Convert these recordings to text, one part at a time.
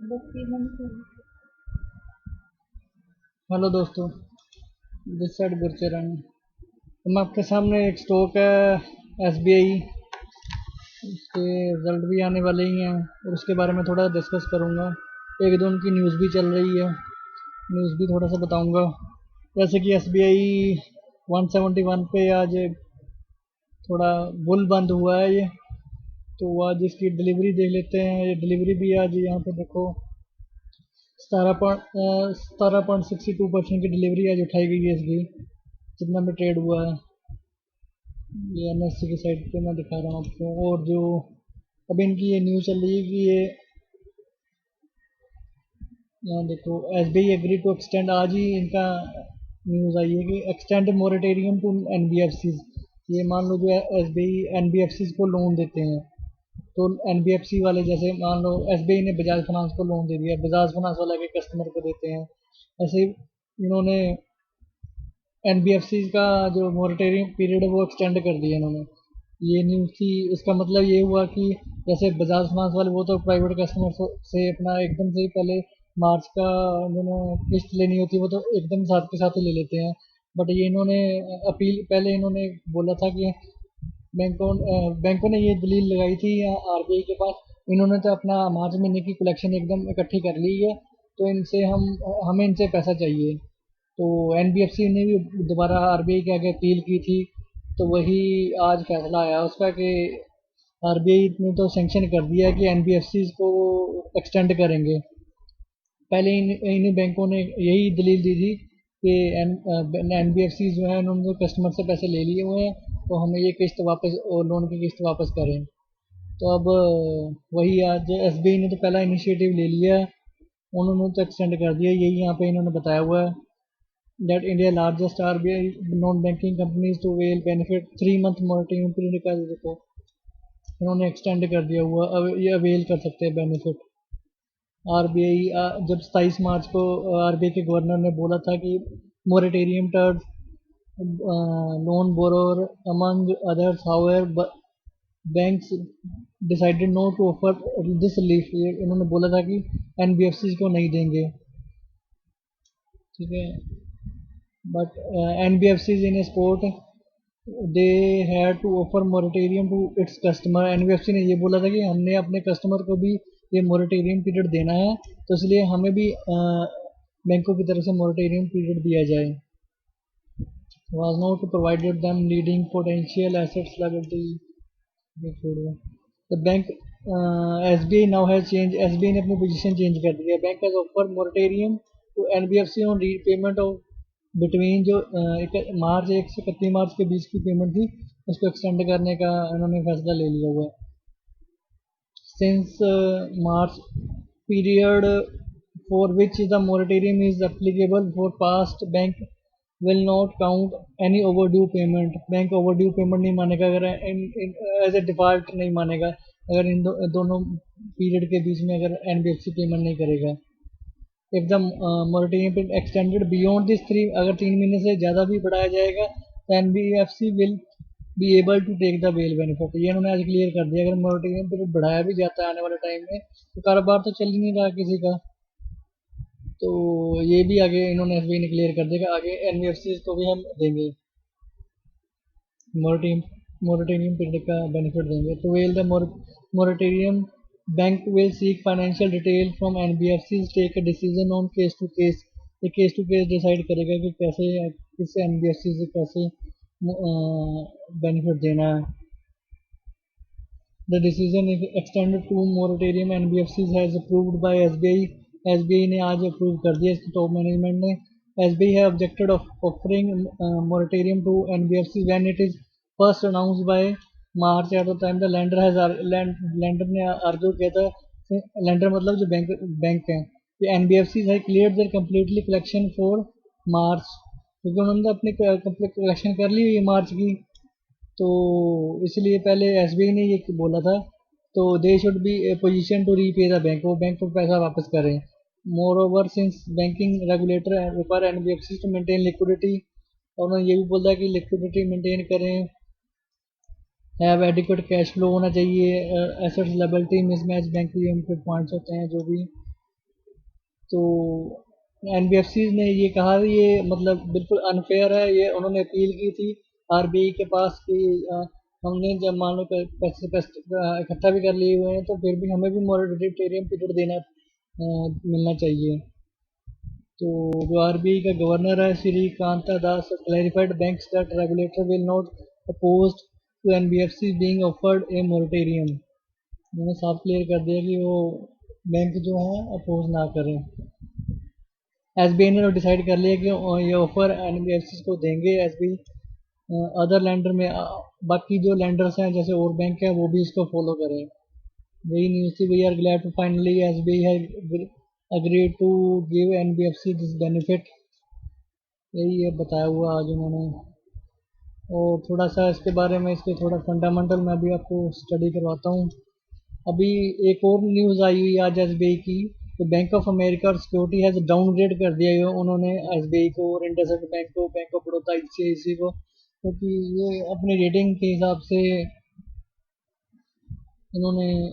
Hello दोस्तों, this side Gurcharan. हम आपके सामने एक स्टॉक है एसबीआई। उसके रिजल्ट भी आने वाले ही हैं और उसके बारे में थोड़ा डिस्कस करूंगा। एक दो उनकी न्यूज़ भी चल रही है, न्यूज़ भी थोड़ा सा बताऊंगा। जैसे कि एसबीआई 171 पे आज थोड़ा बुल बंद हुआ है ये। तो आज इसकी डिलीवरी देख लेते हैं। ये डिलीवरी भी आज यहाँ पे देखो 17.62% की डिलीवरी आज उठाई गई है इसकी, जितना भी ट्रेड हुआ है। ये एनएससी की साइड पे मैं दिखा रहा हूँ आपको। और जो अभी इनकी ये न्यूज़ चल रही है कि ये यहाँ देखो एसबीआई एग्री टू एक्सटेंड, आज ही इनका न्यूज़ आई है कि एक्सटेंड मोरेटेरियम टू एनबीएफसी। ये मान लो जो एसबीआई एनबीएफसी को लोन देते हैं, तो एनबीएफसी वाले जैसे मान लो एसबीआई ने बजाज फाइनेंस को लोन दे दिया, बजाज फाइनेंस वाला के कस्टमर को देते हैं। ऐसे ही इन्होंने एनबीएफसी का जो मोरेटोरियम पीरियड है वो एक्सटेंड कर दिया इन्होंने। ये न्यूज़ थी। इसका मतलब ये हुआ कि जैसे बजाज फाइनेंस वाले वो तो प्राइवेट कस्टमर से अपना एकदम से ही पहले मार्च का इन्होंने किस्त लेनी होती है वो तो एकदम साथ के साथ ही ले लेते हैं। बट ये इन्होंने अपील पहले इन्होंने बोला था कि बैंकों ने ये दलील लगाई थी आरबीआई के पास। इन्होंने तो अपना मार्च महीने की कलेक्शन एकदम इकट्ठी कर ली है, तो इनसे हमें इनसे पैसा चाहिए। तो एनबीएफसी ने भी दोबारा आरबीआई के आगे अपील की थी। तो वही आज फैसला आया उसका कि आरबीआई ने तो सैंक्शन कर दिया है कि एनबीएफसी को एक्सटेंड करेंगे। पहले इन बैंकों ने यही दलील दी थी कि एनबीएफसी जो है उन्होंने तो कस्टमर से पैसे ले लिए हुए हैं, तो हमें ये किस्त वापस और लोन की किस्त वापस करें। तो अब वही आज एसबीआई ने तो पहला इनिशिएटिव ले लिया, उन्होंने तो एक्सटेंड कर दिया। यही यहाँ पे इन्होंने बताया हुआ है that India largest RBI non-banking companies to avail benefit 3 month moratorium period का देखो इन्होंने एक्सटेंड कर दिया हुआ। अब ये अवेल कर सकते हैं बेनिफिट। आरबीआई जब 27 मार्च को आरबीआई के गवर्नर ने बोला था कि moratorium terms loan borrower among others however banks decided not to offer this relief. ये इन्होंने बोला था कि एनबीएफसी को नहीं देंगे, ठीक है। But NBFC in sport they had to offer moratorium to its customer. NBFC ने ये बोला था कि हमने अपने कस्टमर को भी ये मोरेटेरियम पीरियड देना है, तो इसलिए हमें भी बैंकों की तरफ से मोरेटेरियम पीरियड दिया जाए। was not provided them needing potential assets liability। the bank SBI now has changed। SBI ने अपनी पोजीशन चेंज कर दी है। Bank has offer moratorium to NBFC on repayment of between जो मार्च 1 से 31 मार्च के बीच की पेमेंट थी उसको एक्सटेंड करने का इन्होंने फैसला ले लिया हुआ है। Since March period for which the moratorium is applicable for past bank will not count any overdue payment. Bank overdue payment नहीं मानेगा अगर एज ए डिफॉल्ट नहीं मानेगा अगर दोनों पीरियड के बीच में अगर एनबीएफसी पेमेंट नहीं करेगा। If the moratorium period extended beyond this 3, अगर 3 महीने से ज़्यादा भी बढ़ाया जाएगा तो NBFC will be able to take the bell benefit. ये इन्होंने आज क्लियर कर दिया। अगर मोरेटोरियम पीरियड बढ़ाया भी जाता है आने वाले टाइम में तो कारोबार तो चल ही नहीं रहा किसी का, तो ये भी आगे इन्होंने एसबीआई ने क्लियर कर दिया आगे एनबीएफसी को भी हम देंगे मोरेटोरियम पीरियड का बेनिफिट देंगे। तो well the moratorium bank will seek financial detail from NBFC take a decision on case to case. ये केस टू केस डिसाइड करेगा कि कैसे किस एनबीएफसी से कैसे बेनिफिट देना है। The decision is extended to moratorium NBFCs has approved by SBI। SBI ने आज अप्रूव कर दिया इसकी टॉप मैनेजमेंट ने। SBI have objected of offering moratorium to NBFC when it is first announced by March at the time the lender has lender ने argue किया था। Lender मतलब जो बैंक है कि एनबीएफसी है clear their completely collection for March, क्योंकि उन्होंने अपनी कंप्लीट कलेक्शन कर ली हुई है मार्च की, तो इसलिए पहले एसबीआई ने ये बोला था। तो they should be a position to repay the bank, वो बैंक को पैसा वापस करें। Moreover since banking regulator require NBFC to maintain liquidity, और उन्होंने ये भी बोला कि लिक्विडिटी मेंटेन करें, हैव एडिक्वेट कैश फ्लो होना चाहिए, एसेट्स लायबिलिटी मिसमैच बैंक की उनके पॉइंट्स होते हैं जो भी। तो एनबीएफसी ने ये कहा कि ये मतलब बिल्कुल अनफेयर है। ये उन्होंने अपील की थी आरबीआई के पास कि हमने जब मान लो पैसे इकट्ठा भी कर लिए हुए हैं तो फिर भी हमें भी मॉरेटोरियम पीरियड देना मिलना चाहिए। तो जो आरबीआई का गवर्नर है Shri Kanta Das clarified banks that regulator will not oppose to NBFC being offered a moratorium. उन्होंने साफ क्लियर कर दिया कि वो बैंक जो है अपोज ना करें। एसबीआई ने तो डिसाइड कर लिया कि ये ऑफर एनबीएफसी को देंगे। एसबीआई अदर लैंडर में बाकी जो लैंडर्स हैं जैसे और बैंक है वो भी इसको फॉलो करें। यही न्यूज़ थी। We are glad to finally SBI है agreed to give NBFC this benefit। यही है बताया हुआ आज उन्होंने। और थोड़ा सा इसके बारे में इसके थोड़ा फंडामेंटल मैं भी आपको स्टडी करवाता हूँ। अभी एक और न्यूज़ आई हुई आज एसबीआई की। तो बैंक ऑफ अमेरिका और सिक्योरिटी हैज़ डाउनग्रेड कर दिया है उन्होंने एसबीआई को और इंडसइंड बैंक को, बैंक ऑफ बड़ौदा, आईसीआईसी को, क्योंकि ये अपनी रेटिंग के हिसाब से इन्होंने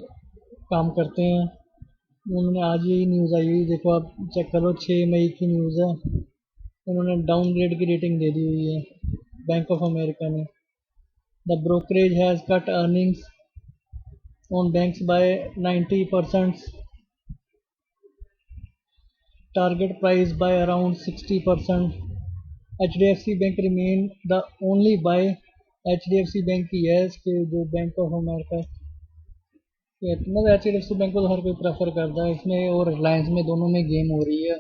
काम करते हैं। उन्होंने आज ही न्यूज़ आई हुई, देखो आप चेक करो, 6 मई की न्यूज़ है। उन्होंने डाउनग्रेड की रेटिंग दे दी हुई है बैंक ऑफ अमेरिका ने। The brokerage has cut earnings on banks by 90%, target price by around 60%। HDFC Bank remain the only buy. HDFC Bank की है कि जो बैंक ऑफ अमेरिका मतलब एचडीएफसी बैंक को तो हर कोई प्रेफर करता है इसमें, और रिलायंस में दोनों में गेम हो रही है।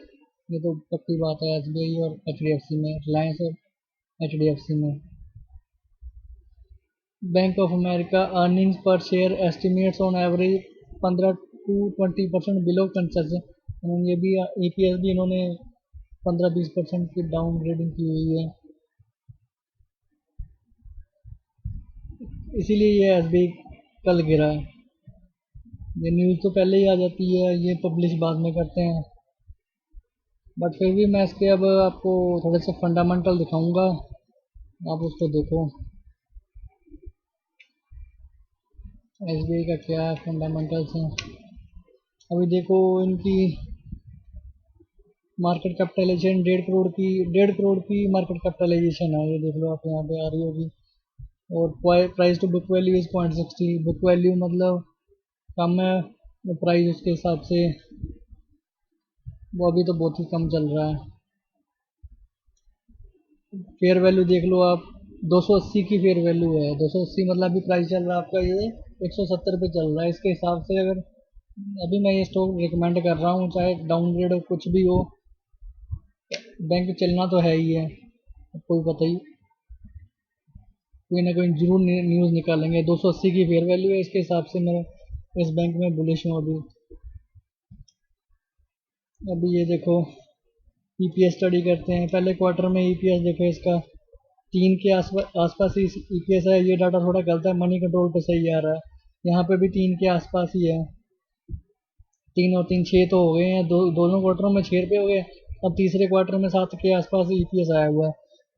ये तो पक्की बात है एसबीआई और एचडीएफसी में, रिलायंस और एचडीएफसी में। बैंक ऑफ अमेरिका अर्निंग्स पर share estimates on average 15 to 20% below concession. ये भी ईपीएस भी इन्होंने 15-20% की डाउन ग्रेडिंग की हुई है। इसीलिए ये एसबीआई कल गिरा है। ये न्यूज़ तो पहले ही आ जाती है, ये पब्लिश बाद में करते हैं। बट फिर भी मैं इसके अब आपको थोड़े से फंडामेंटल दिखाऊंगा, आप उसको देखो एसबीआई का क्या फंडामेंटल्स हैं। अभी देखो इनकी मार्केट कैपिटलाइजेशन 1.5 करोड़ की मार्केट कैपिटलाइजेशन है। ये देख लो आप, यहाँ पे आ रही होगी। और price to book value is 0.60। Book value मतलब कम है, प्राइस उसके हिसाब से वो अभी तो बहुत ही कम चल रहा है। फेयर वैल्यू देख लो आप, 280 की फेयर वैल्यू है। 280 मतलब अभी प्राइस चल रहा है आपका ये 170 पे चल रहा है। इसके हिसाब से अगर अभी मैं ये स्टॉक रिकमेंड कर रहा हूँ, चाहे डाउनग्रेड हो कुछ भी हो, बैंक चलना तो है ही है। कोई पता ही कोई ना कोई जरूर न्यूज़ निकालेंगे। 280 की फेयर वैल्यू है, इसके हिसाब से मैं इस बैंक में बुलिश हूँ अभी। अभी ये देखो ईपीएस स्टडी करते हैं। पहले क्वार्टर में ईपीएस देखो इसका 3 के आसपास ही ईपीएस है। ये डाटा थोड़ा गलत है, मनी कंट्रोल पे सही आ रहा है। यहाँ पे भी 3 के आसपास ही है। 3 और 3 6 तो हो गए हैं, दोनों क्वार्टरों में 6 रुपये हो गए। अब तीसरे क्वार्टर में 7 के आसपास ईपीएस आया हुआ है।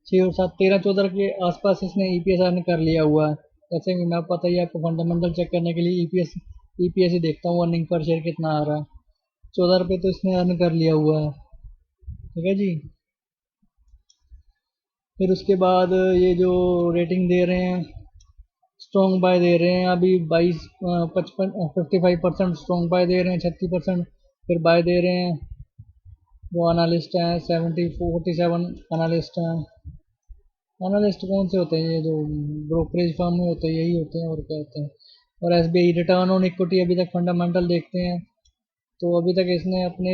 6 और 7 13-14 के आसपास इसने ईपीएस अर्न कर लिया हुआ है। जैसे कि मैं पता ही आपको फंडामेंटल चेक करने के लिए ईपीएस ही देखता हूँ, अर्निंग पर शेयर कितना आ रहा है। 14 रुपये तो इसने अर्न कर लिया हुआ है। ठीक है जी। फिर उसके बाद ये जो रेटिंग दे रहे हैं, स्ट्रॉन्ग बाय दे रहे हैं अभी 55% स्ट्रॉन्ग बाय दे रहे हैं, 36% फिर बाय दे रहे हैं। जो एनालिस्ट हैं 47 एनालिस्ट हैं। एनालिस्ट कौन से होते हैं? ये जो ब्रोकरेज फर्म में होते हैं यही होते हैं, और क्या होते हैं। और एसबीआई रिटर्न ऑन इक्विटी अभी तक फंडामेंटल देखते हैं तो अभी तक इसने अपने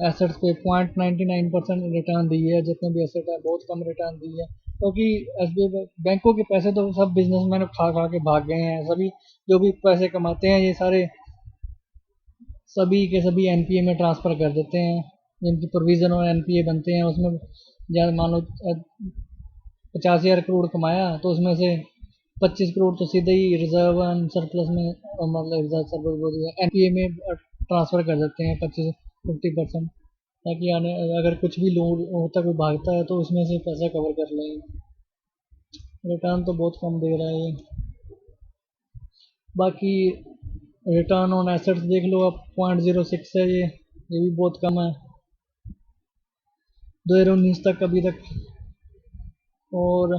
एसेट्स पे 0.99% रिटर्न दी है। जितने भी एसेट है बहुत कम रिटर्न दी है, क्योंकि एसबीआई बैंकों के पैसे तो सब बिजनेसमैन खा खा के भाग गए हैं। सभी जो भी पैसे कमाते हैं ये सारे सभी के सभी एनपीए में ट्रांसफ़र कर देते हैं। जिनकी प्रोविज़न और एनपीए बनते हैं उसमें ज़्यादा मान लो 50,000 करोड़ कमाया तो उसमें से 25 करोड़ तो सीधे ही रिजर्व एंड सरप्लस में, मतलब रिजर्व सरप्लस बोल दिया, एनपीए में ट्रांसफ़र कर देते हैं 25-50%, ताकि आने अगर कुछ भी लोन होता कोई भागता है तो उसमें से पैसा कवर कर लें। रिटर्न तो बहुत कम दे रहा है ये। बाकी रिटर्न ऑन एसेट्स देख लो आप, 0.06 है ये। ये भी बहुत कम है 2019 तक अभी तक। और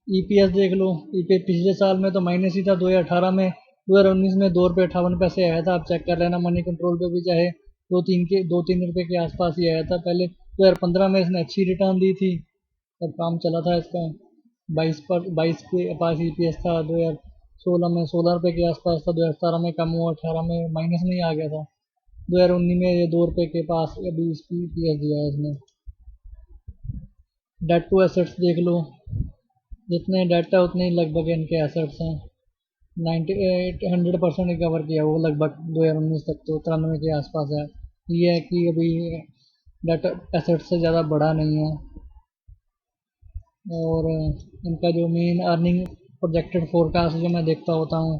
ईपीएस देख लो, ईपीएस पिछले साल में तो माइनस ही था 2018 में, 2019 में ₹2.58 आया था, आप चेक कर लेना मनी कंट्रोल पे भी, चाहे दो तीन रुपए के आसपास ही आया था पहले। 2015 में इसने अच्छी रिटर्न दी थी, तब काम चला था इसका, 22 के पास ईपीएस था। 2016 में 16 रुपए के आसपास था, 2017 में कम हुआ, 18 में माइनस में ही आ गया था, 2019 में ये 2 रुपए के पास अभी इसकी ईपीएस दिया है इसने। डेट टू एसेट्स देख लो, जितने डेट है उतने ही लगभग इनके एसेट्स हैं। 100% रिकवर किया वो लगभग 2019 तक, तो 93 के आसपास है। ये है कि अभी डेट एसेट्स से ज़्यादा बढ़ा नहीं है। और इनका जो मेन अर्निंग प्रोजेक्टेड फोरकास्ट जो मैं देखता होता हूँ,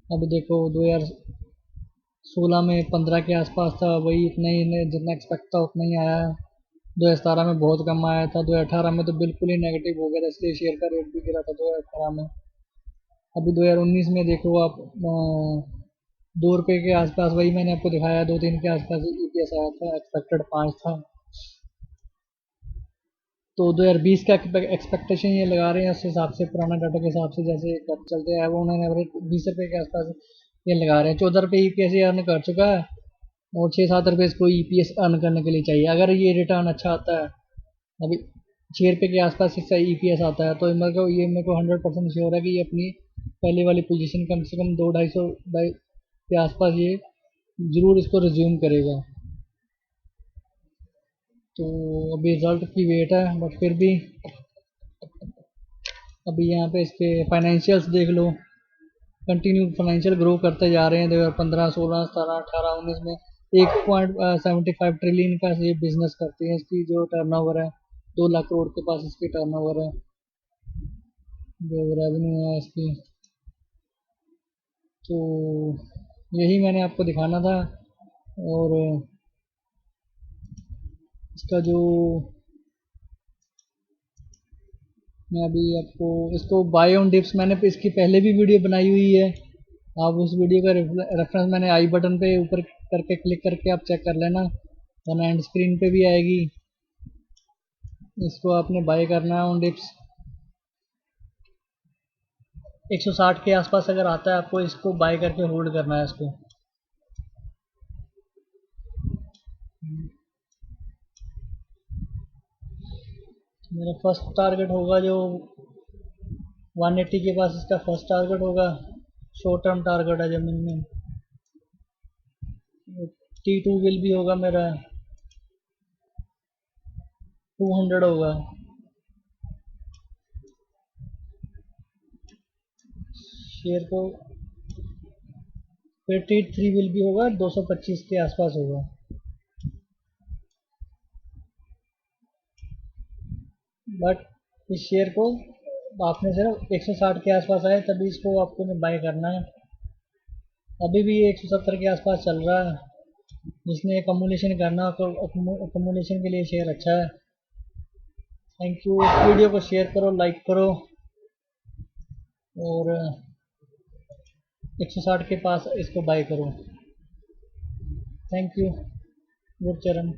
अभी देखो 2016 में 15 के आसपास था, वही इतना ही, जितना एक्सपेक्ट था उतना ही आया है। 2017 में बहुत कम आया था, 2018 में तो बिल्कुल ही नेगेटिव हो गया था, इसलिए शेयर का रेट भी गिरा था 2018 में। अभी 2019 में देखो आप, 2 रुपए के आसपास, वही मैंने आपको दिखाया, 2-3 के आसपास ईपीएस आया था, एक्सपेक्टेड 5 था। तो 2020 का एक्सपेक्टेशन ये लगा रहे हैं, उस हिसाब से पुराना डाटा के हिसाब से जैसे चलते आए वो, उन्होंने एवरेज 20 रुपए के आसपास ये लगा रहे हैं। 14 रुपये ईपीएस अर्न कर चुका है, और 6-7 रुपये इसको ईपीएस अर्न करने के लिए चाहिए। अगर ये रिटर्न अच्छा आता है, अभी 6 रुपये के आसपास इसका ईपीएस आता है, तो मेरे को 100% श्योर है कि ये अपनी पहले वाली पोजीशन कम से कम 200-250 के आसपास ये ज़रूर इसको रिज्यूम करेगा। तो अभी रिजल्ट की वेट है, बट फिर भी अभी यहाँ पे इसके फाइनेंशियल्स देख लो, कंटिन्यू फाइनेंशियल ग्रो करते जा रहे हैं। 2015, 16, 17, 18, 19 में 1.75 ट्रिलियन का ये बिजनेस करते हैं। इसकी जो टर्नओवर है 2 लाख करोड़ के पास इसकी टर्नओवर है, जो रेवेन्यू है इसकी। तो यही मैंने आपको दिखाना था। और इसका जो, मैं अभी आपको इसको बाय ऑन डिप्स, मैंने इसकी पहले भी वीडियो बनाई हुई है, आप उस वीडियो का रेफरेंस मैंने आई बटन पे ऊपर करके क्लिक करके आप चेक कर लेना, वरना एंड स्क्रीन पे भी आएगी। इसको आपने बाय करना है ऑन डिप्स, 160 के आसपास अगर आता है आपको इसको बाय करके होल्ड करना है इसको। मेरा फर्स्ट टारगेट होगा जो 180 के पास, इसका फर्स्ट टारगेट होगा, शॉर्ट टर्म टारगेट है जमीन में। T2 विल भी होगा मेरा 200 होगा। शेयर को फिर T3 विल भी होगा, 225 के आसपास होगा। बट इस शेयर को आपने सिर्फ 160 के आसपास आए तभी इसको आपको बाय करना है। अभी भी ये 170 के आसपास चल रहा है, जिसने अकोमोडेशन करना तो अकोमोडेशन के लिए शेयर अच्छा है। Thank you. इस वीडियो को शेयर करो, लाइक करो, और 160 के पास इसको बाय करो। Thank you. गुरचरण।